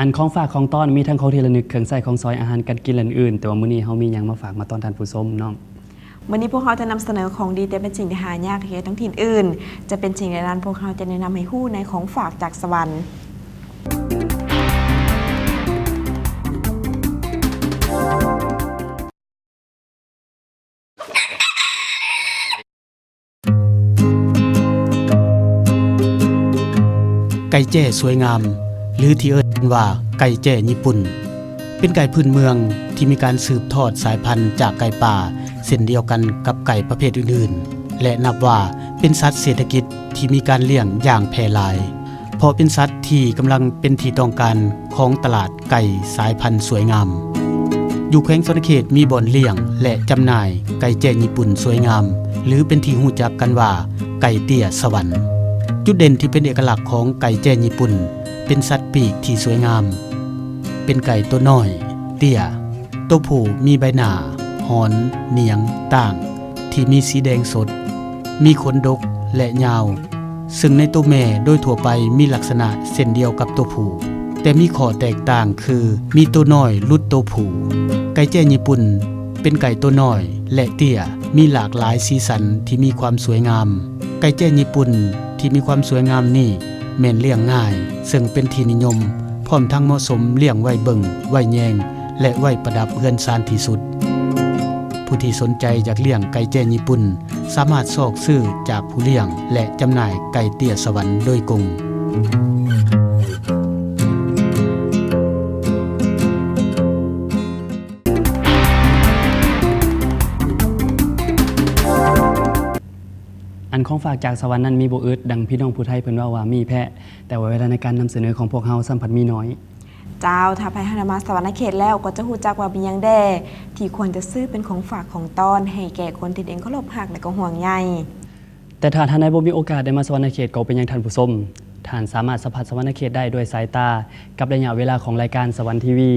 อันของฝากของต้อนมีทั้งของที่ระลึกเครื่องใช้ของซอยอาหารการกินอื่นๆแต่ว่ามื้อนี้เฮามีหยังมาฝากมาต้อนท่านผู้ชมน้องวันนี้พวกเขาจะนำเสนอของดีแต่เป็นสิ่งที่หายากที่ท้องถิ่นอื่นจะเป็นสิ่งใดนั้นพวกเขาจะแนะนำให้ฮู้ในของฝากจากสวรรค์ไก่แจ้สวยงามหรือที่เอิ้นว่าไก่แจ้ญี่ปุ่นเป็นไก่พื้นเมืองที่มีการสืบทอดสายพันธุ์จากไก่ป่าเช่นเดียวกันกับไก่ประเภทอื่นๆและนับว่าเป็นสัตว์เศรษฐกิจที่มีการเลี้ยงอย่างแพร่หลายเพราะเป็นสัตว์ที่กำลังเป็นที่ต้องการของตลาดไก่สายพันธุ์สวยงามอยู่แขวงสวรรณเขตมีบ่อนเลี้ยงและจำหน่ายไก่แจ้ญี่ปุ่นสวยงามหรือเป็นที่รู้จักกันว่าไก่เตี้ยสวรรค์จุดเด่นที่เป็นเอกลักษณ์ของไก่แจ้ญี่ปุ่นเป็นสัตว์ปีกที่สวยงามเป็นไก่ตัวน้อยเตี้ยตัวผู้มีใบหน้าหอนเหนียงต่างที่มีสีแดงสดมีขนดกและยาวซึ่งในตัวแม่โดยทั่วไปมีลักษณะเช่นเดียวกับตัวผู้แต่มีข้อแตกต่างคือมีตัวน้อยลุดตัวผู้ไก่แจ้ญี่ปุ่นเป็นไก่ตัวน้อยและเตี้ยมีหลากหลายสีสันที่มีความสวยงามไก่แจ้ญี่ปุ่นที่มีความสวยงามนี่แม่นเลี้ยงง่ายซึ่งเป็นที่นิยมพร้อมทั้งเหมาะสมเลี้ยงไว้เบิ่งไว้แยงและไว้ประดับเรือนซานที่สุดผู้ที่สนใจอยากเลี้ยงไก่แจ้ญี่ปุ่นสามารถซอกซื้อจากผู้เลี้ยงและจำหน่ายไก่เตี้ยสวรรค์โดยกงอันของฝากจากสวรรค์นั้นมีบ่อึดดังพี่น้องผู้ไทยเพิ่นว่ามีแพะแต่ว่าเวลาในการนำเสนอของพวกเฮาสัมผัสมีน้อยเจ้าถ้าไปหามาสวรรค์เขตแล้วก็จะฮู้จักว่ามีหยังแด่ที่ควรจะซื้อเป็นของฝากของต้อนให้แก่คนที่เองเคารพรักและก็ห่วงใยแต่ถ้าท่านใดบ่มีโอกาสได้มาสวรรค์เขตก็เป็นอย่างท่านผู้ชมท่านสามารถสัมผัสสวรรค์เขตได้ด้วยสายตากับระยะเวลาของรายการสวรรค์ทีวี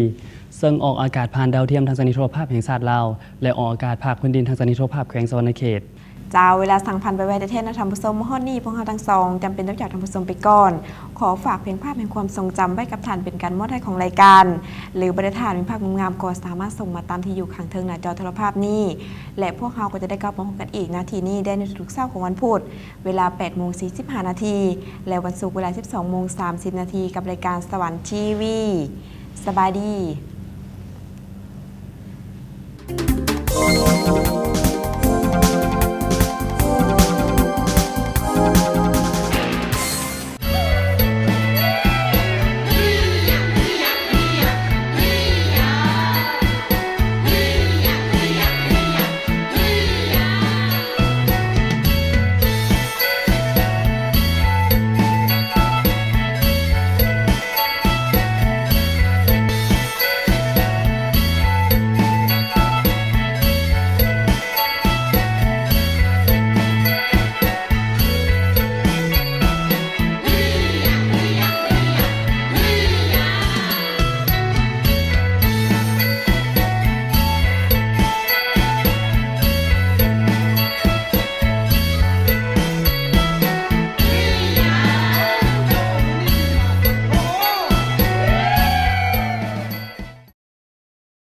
ซึ่งออกอากาศผ่านดาวเทียมทางสถานีโทรภาพแห่งชาติลาวและออกอากาศภาคพื้นดินทางสถานีโทรภาพแขวงสวรรค์เขตเจ้าเวลาสั่งพันไปไว้แต่เทศนะทำผู้ชมฮอดนี่พวกเราทั้งสองจำเป็นต้องจากทำผู้ชมไปก่อนขอฝากเพียงภาพแห่งความทรงจำไว้กับท่านเป็นการมอบให้ของรายการหรือบริฐานเป็นภาพงามก็สามารถส่งมาตามที่อยู่ข้างเทิงหน้าจอโทรภาพนี้และพวกเราก็จะได้กลับมาพบกันอีกนาทีนี้ได้ในทุกเช้าของวันพุธเวลา 8:45 นาทีและวันศุกร์เวลา 12:30 นาทีกับรายการสวรรค์ทีวีสบายดี